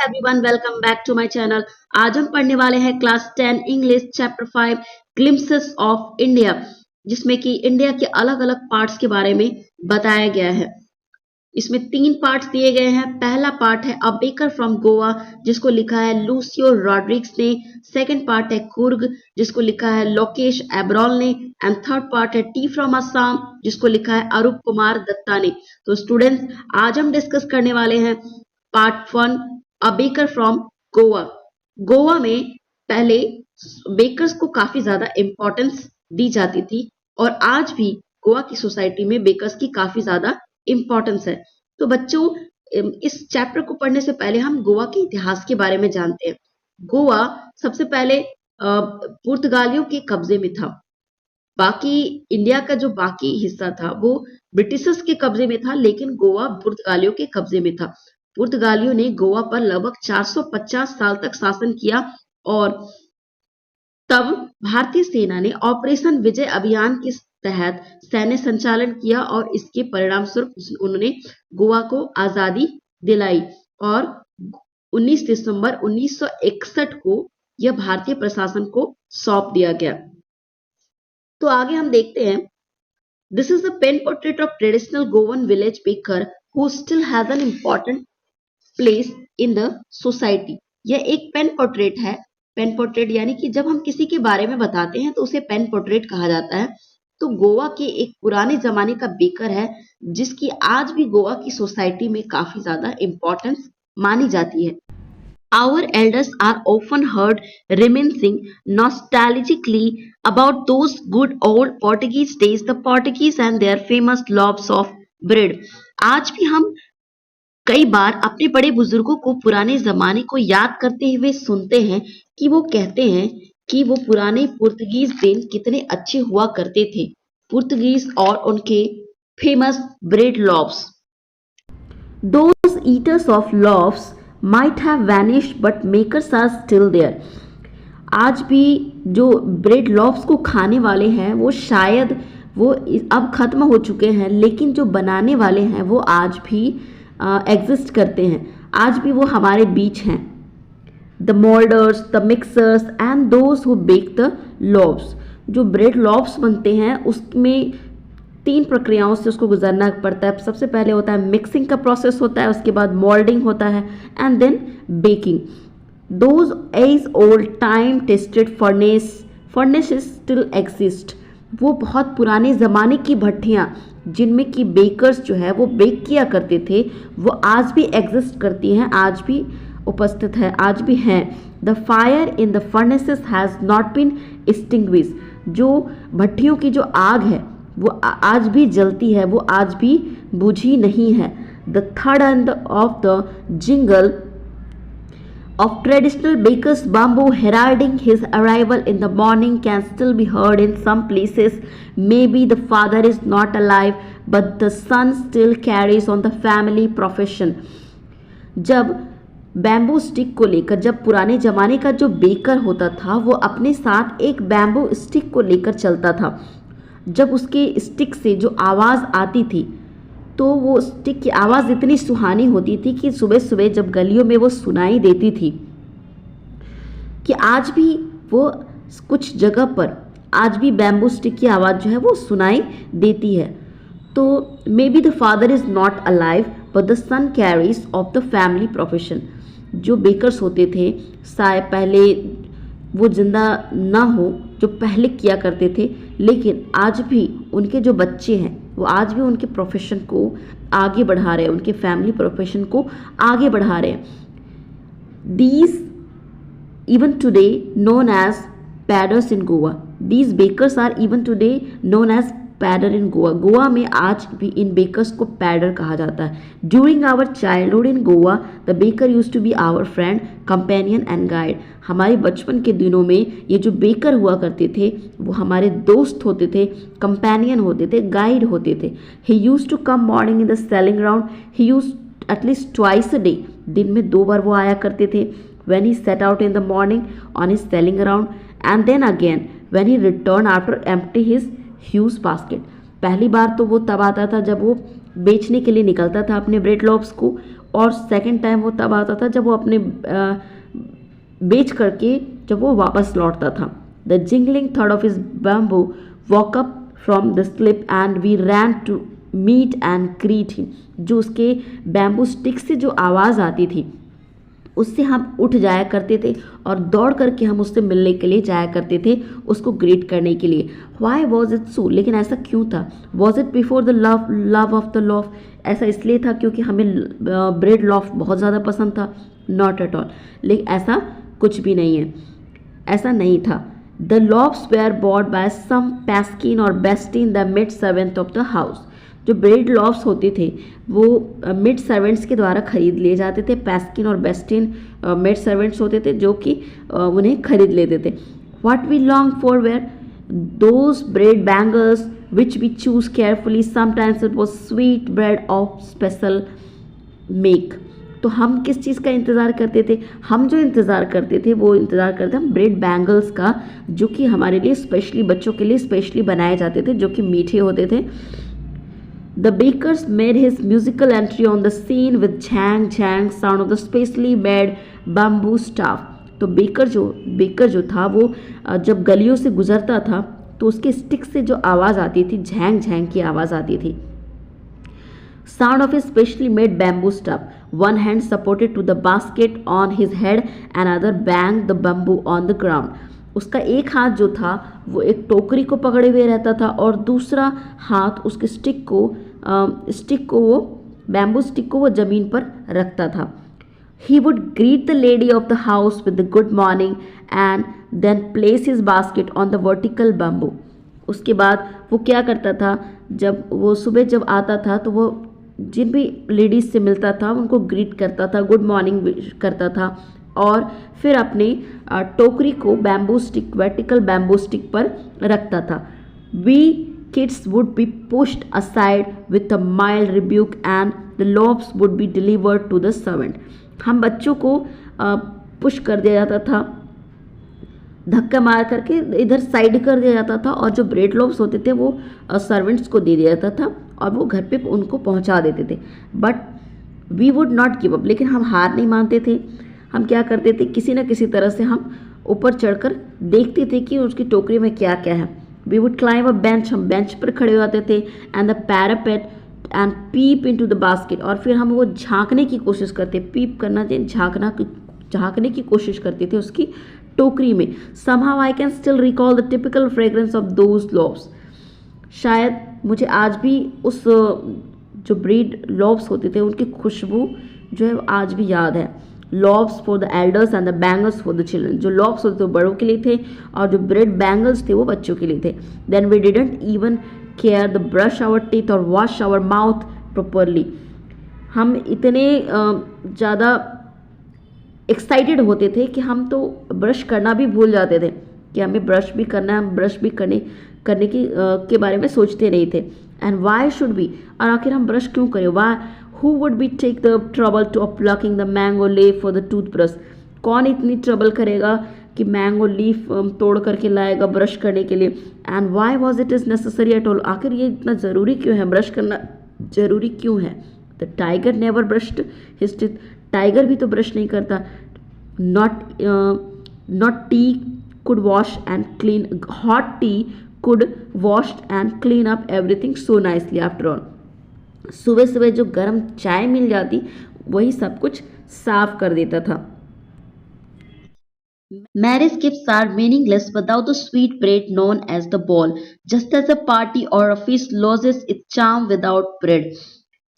Everyone, welcome back to my channel. आज हम पढ़ने वाले हैं class 10 English chapter 5 glimpses of India, जिसमें कि इंडिया के अलग अलग पार्ट्स के बारे में बताया गया है। इसमें 3 पार्ट्स दिए गए हैं। पहला पार्ट है अ बेकर फ्रॉम गोवा, जिसको लिखा है लूसियो रॉड्रिग्स ने। सेकंड पार्ट है कुर्ग, जिसको लिखा है लोकेश एब्रॉल ने। एंड थर्ड पार्ट है टी फ्रॉम असम, जिसको लिखा है अरूप कुमार दत्ता ने। तो स्टूडेंट्स, आज हम डिस्कस करने वाले हैं part 1 a baker from Goa. Goa में पहले बेकर्स को काफी ज्यादा इंपॉर्टेंस दी जाती थी और आज भी गोवा की सोसाइटी में बेकर्स की काफी ज्यादा इंपॉर्टेंस है। तो बच्चों, इस चैप्टर को पढ़ने से पहले हम गोवा के इतिहास के बारे में जानते हैं। गोवा सबसे पहले पुर्तगालियों के कब्जे में था। बाकी इंडिया का जो बाकी हिस्सा था वो ब्रिटिशर्स के कब्जे में था, लेकिन गोवा पुर्तगालियों के कब्जे में था। पुर्तगालियों ने गोवा पर लगभग 450 साल तक शासन किया और तब भारतीय सेना ने ऑपरेशन विजय अभियान के तहत सैन्य संचालन किया और इसके परिणाम स्वरूप उन्होंने गोवा को आजादी दिलाई और 19 दिसंबर 1961 को यह भारतीय प्रशासन को सौंप दिया गया। तो आगे हम देखते हैं। This is the pen portrait of traditional Goan village baker who still has an important place in the society. यह एक पेन पोर्ट्रेट है। पेन पोर्ट्रेट यानी कि जब हम किसी के बारे में बताते हैं तो उसे पेन पोर्ट्रेट कहा जाता है। तो गोवा के एक पुराने जमाने का बेकर है जिसकी आज भी गोवा की सोसाइटी में काफी ज्यादा इंपॉर्टेंस मानी जाती है। Our elders are often heard reminiscing nostalgically about those good old Portuguese days, the Portuguese and their famous loaves of bread. आज भी हम कई बार अपने बड़े बुजुर्गों को पुराने जमाने को याद करते हुए सुनते हैं कि वो कहते हैं कि वो पुराने पुर्तगीज दिन कितने अच्छे हुआ करते थे। पुर्तगीज और उनके famous bread loaves. Those eaters of loaves might have vanished but makers are still there. आज भी जो ब्रेड लॉव्स को खाने वाले हैं वो शायद वो अब खत्म हो चुके हैं, लेकिन जो बनाने वाले हैं वो आज भी एग्जिस्ट करते हैं। आज भी वो हमारे बीच हैं। The moulders, the mixers and those who bake the loaves. जो ब्रेड लॉव्स बनते हैं उसमें 3 प्रक्रियाओं से उसको गुजरना पड़ता है। सबसे पहले होता है मिक्सिंग का प्रोसेस होता है, उसके बाद मोल्डिंग होता है and then baking. Those age old time tested furnaces still exist. वो बहुत पुराने ज़माने की भट्टियाँ जिनमें कि बेकर्स जो है वो बेक किया करते थे वो आज भी एग्जिस्ट करती हैं, आज भी उपस्थित है, आज भी हैं। The fire in the furnaces has not been extinguished. जो भट्टियों की जो आग है वो आज भी जलती है, वो आज भी बुझी नहीं है। The third end of the jingle of traditional bakers bamboo heralding his arrival in the morning can still be heard in some places. Maybe the father is not alive but the son still carries on the family profession. जब bamboo stick को लेकर, जब पुराने ज़माने का जो baker होता था वो अपने साथ एक बैम्बू स्टिक को लेकर चलता था। जब उसके स्टिक से जो आवाज़ आती थी तो वो स्टिक की आवाज़ इतनी सुहानी होती थी कि सुबह सुबह जब गलियों में वो सुनाई देती थी कि आज भी वो कुछ जगह पर आज भी बैम्बू स्टिक की आवाज़ जो है वो सुनाई देती है। तो maybe the father is not alive but the son carries of the family profession. जो बेकर्स होते थे शायद पहले वो जिंदा ना हो, जो पहले किया करते थे, लेकिन आज भी उनके जो बच्चे हैं वो आज भी उनके प्रोफेशन को आगे बढ़ा रहे हैं, उनके फैमिली प्रोफेशन को आगे बढ़ा रहे हैं। These even today known as poders in Goa. These bakers are even today known as poder in Goa. Goa में आज भी इन बेकर्स को पैडर कहा जाता है। During our childhood in Goa the baker use to be our friend, companion and guide. हमारे बचपन के दिनों में ये जो बेकर हुआ करते थे वो हमारे दोस्त होते थे, कंपेनियन होते थे, गाइड होते थे। He use to come morning in the selling round. He use at least twice a day. दिन में 2 बार वो आया करते थे। when he set out in the morning on his selling around and then again when he returned after empty his huge basket. पहली बार तो वो तब आता था जब वो बेचने के लिए निकलता था अपने ब्रेड लॉव्स को, और सेकंड टाइम वो तब आता था जब वो अपने बेच करके जब वो वापस लौटता था। द जिंगलिंग थर्ड of his bamboo woke up from the sleep and we ran to meet and greet him. जो उसके बैम्बू स्टिक से जो आवाज़ आती थी उससे हम उठ जाया करते थे और दौड़ करके हम उससे मिलने के लिए जाया करते थे, उसको ग्रीट करने के लिए। Why was it so? लेकिन ऐसा क्यों था? Was it before the love love of the loaf? ऐसा इसलिए था क्योंकि हमें ब्रेड लॉफ बहुत ज़्यादा पसंद था? Not at all. लेकिन ऐसा कुछ भी नहीं है, ऐसा नहीं था। The loaves were bought by some पैस्किन और बेस्टिन the maid servant of the house. जो ब्रेड लॉफ्स होते थे वो मिड सर्वेंट्स के द्वारा खरीद लिए जाते थे। पैस्किन और बेस्टिन मिड सर्वेंट्स होते थे जो कि उन्हें खरीद लेते थे। What we long for were those bread bangles which we choose carefully, sometimes it was sweet bread of special make. तो हम किस चीज़ का इंतज़ार करते थे? हम जो इंतज़ार करते थे वो इंतज़ार करते हम ब्रेड बैंगल्स का, जो कि हमारे लिए स्पेशली, बच्चों के लिए स्पेशली बनाए जाते थे, जो कि मीठे होते थे। The bakers made his musical entry on the scene with jang jang sound of the specially made bamboo staff. तो बेकर जो था वो जब गलियों से गुजरता था तो उसके स्टिक से जो आवाज़ आती थी, झैंग झैंग की आवाज़ आती थी। Sound of his specially made bamboo staff. One hand supported to the basket on his head and other banged the bamboo on the ground. उसका एक हाथ जो था वो एक टोकरी को पकड़े हुए रहता था और दूसरा हाथ उसके स्टिक को वो बैम्बू स्टिक को वो ज़मीन पर रखता था। He would greet the lady of the house with the good morning and then place his basket on the vertical bamboo. उसके बाद वो क्या करता था, जब वो सुबह जब आता था तो वो जिन भी लेडीज से मिलता था उनको ग्रीट करता था, गुड मॉर्निंग करता था और फिर अपने टोकरी को bamboo stick, vertical bamboo stick पर रखता था। We kids would be pushed aside with a mild rebuke and the loaves would be delivered to the servant. हम बच्चों को पुश कर दिया जाता था, धक्का मार करके इधर साइड कर दिया जाता था और जो ब्रेड लोव्स होते थे वो सर्वेंट्स को दे दिया जाता था और वो घर पे उनको पहुंचा देते थे। But we would not give up, लेकिन हम हार नहीं मानते थे। हम क्या करते थे, किसी न किसी तरह से हम ऊपर चढ़कर देखते थे कि उसकी टोकरी में क्या क्या है। We would climb a bench, हम बेंच पर खड़े हो जाते थे, and the parapet and peep into the basket, और फिर हम वो झांकने की कोशिश करते, पीप करना चाहिए, झांकने की कोशिश करते थे उसकी टोकरी में। somehow I can still recall the typical fragrance of those loaves. शायद मुझे आज भी उस जो ब्रेड लोव्स होते थे उनकी खुशबू जो है आज भी याद है। Loaves for the elders and the bangles for the children. जो लोव्स होते थे वो बड़ों के लिए थे और जो ब्रेड बैंगल्स थे वो बच्चों के लिए थे। Then we didn't even care the brush our teeth और वॉश आवर माउथ प्रॉपरली। हम इतने ज़्यादा एक्साइटेड होते थे कि हम तो ब्रश करना भी भूल जाते थे कि हमें ब्रश भी करना है, हम ब्रश भी करने की के बारे में सोचते नहीं थे। एंड वाई शुड बी, और आखिर हम ब्रश क्यों करें? Why who would be take the trouble to plucking the mango leaf for the toothbrush. कौन इतनी ट्रबल करेगा कि मैंगो लीफ तोड़ करके लाएगा ब्रश करने के लिए? And why was it is necessary at all, आखिर ये इतना ज़रूरी क्यों है, ब्रश करना ज़रूरी क्यों है? The tiger never brushed his teeth, tiger भी तो ब्रश नहीं करता। Not T could wash and clean, hot T could wash and clean up everything so nicely after all. सुबह सुबह जो गर्म चाय मिल जाती वही सब कुछ साफ कर देता था। Marriage gifts are meaningless without the sweet bread known as the ball, just as a party or a feast loses its charm without bread.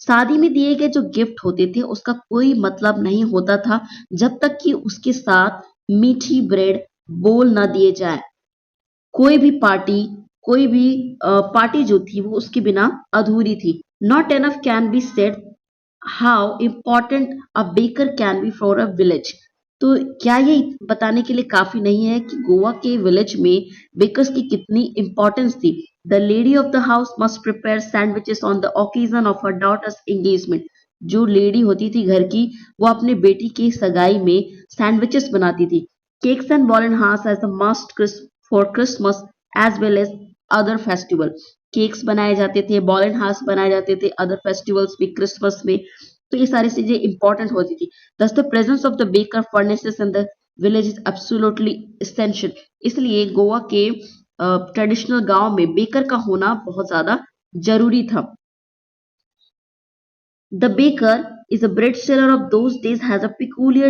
शादी में दिए गए जो गिफ्ट होते थे उसका कोई मतलब नहीं होता था जब तक कि उसके साथ मीठी ब्रेड बोल ना दिए जाए। कोई भी पार्टी जो थी वो उसके बिना अधूरी थी। Not enough can be said how important a baker can be for a village. तो क्या ये बताने के लिए काफी नहीं है कि गोवा के विलेज में बेकर्स की कितनी इंपॉर्टेंस थी। The lady of the house must prepare sandwiches on the occasion of her daughter's engagement. जो लेडी होती थी घर की वो अपने बेटी की सगाई में सैंडविचेस बनाती थी। Cakes and ball and horse as the must for Christmas as well as other festival. Cakes बनाए जाते थे, बॉल एंड हार्स बनाए जाते थे अदर फेस्टिवल्स में, क्रिसमस में, तो ये सारी चीजें इंपॉर्टेंट होती थी। दस the presence of the baker furnaces in the village is absolutely essential. इसलिए गोवा के ट्रेडिशनल गांव में बेकर का होना बहुत ज्यादा जरूरी था। The baker is a bread seller of those days had a peculiar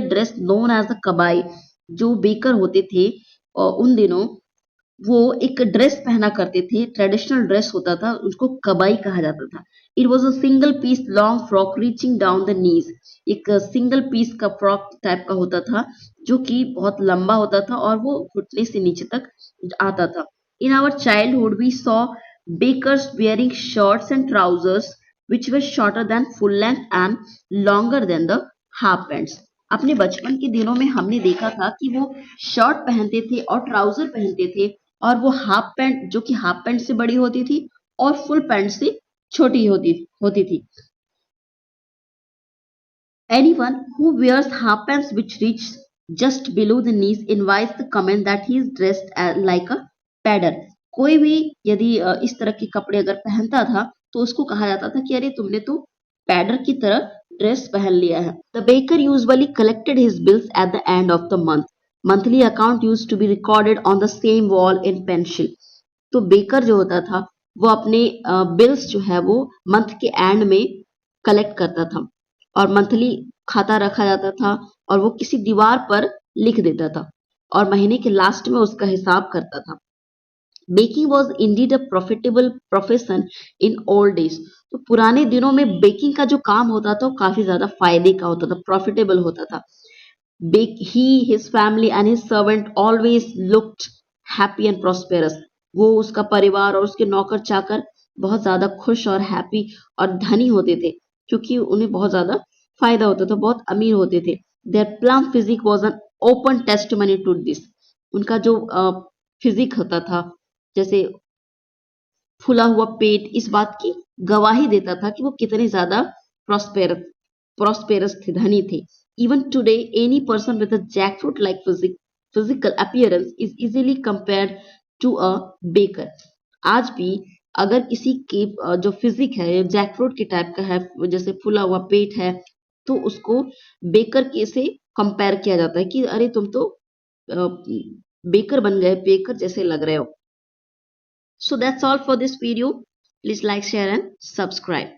dress known as the kabai। जो बेकर होते थे उन दिनों वो एक ड्रेस पहना करते थे, ट्रेडिशनल ड्रेस होता था, उसको कबाई कहा जाता था। It was a single piece long frock reaching down the knees. एक सिंगल पीस का फ्रॉक टाइप का होता था जो कि बहुत लंबा होता था और वो घुटने से नीचे तक आता था। In our childhood we saw bakers wearing shorts and trousers which were shorter than full length and longer than the half pants। अपने बचपन के दिनों में हमने देखा था कि वो शर्ट पहनते थे और ट्राउजर पहनते थे और वो हाफ पैंट जो कि हाफ पैंट से बड़ी होती थी और फुल पैंट से छोटी होती थी। Anyone who wears half pants which reach just below the knees invites the comment that he is dressed like a pedder। कोई भी यदि इस तरह के कपड़े अगर पहनता था तो उसको कहा जाता था कि अरे तुमने तो पैडर की तरह ड्रेस पहन लिया है। The baker usually collected his bills at the end of the month। Monthly account used to be recorded on the same wall in pencil। तो बेकर जो होता था वो अपने बिल्स जो है वो मंथ के एंड में कलेक्ट करता था और मंथली खाता रखा जाता था और वो किसी दीवार पर लिख देता था और महीने के लास्ट में उसका हिसाब करता था। Baking was indeed a profitable profession in old days. तो पुराने दिनों में बेकिंग का जो काम होता था वो काफी ज्यादा फायदे का होता था, प्रॉफिटेबल होता था। He, his family and his servant always looked happy and prosperous। वो उसका परिवार और उसके नौकर चाकर बहुत ज्यादा खुश और हैप्पी और धनी होते थे क्योंकि उन्हें बहुत ज्यादा फायदा होता था, बहुत अमीर होते थे। Their plump physique was an open testimony to this। उनका जो फिजिक होता था जैसे फूला हुआ पेट इस बात की गवाही देता था कि वो कितने ज्यादा प्रोस्पेरस प्रोस्पेरस थे, धनी थे। Even today any person with a jackfruit like physical appearance is easily compared to a baker. आज भी अगर किसी की जो फिजिक है जैकफ्रूट के टाइप का है, जैसे फूला हुआ पेट है, तो उसको बेकर के से कंपेयर किया जाता है कि अरे तुम तो बेकर बन गए, बेकर जैसे लग रहे हो। So that's all for this video. Please like, share and subscribe.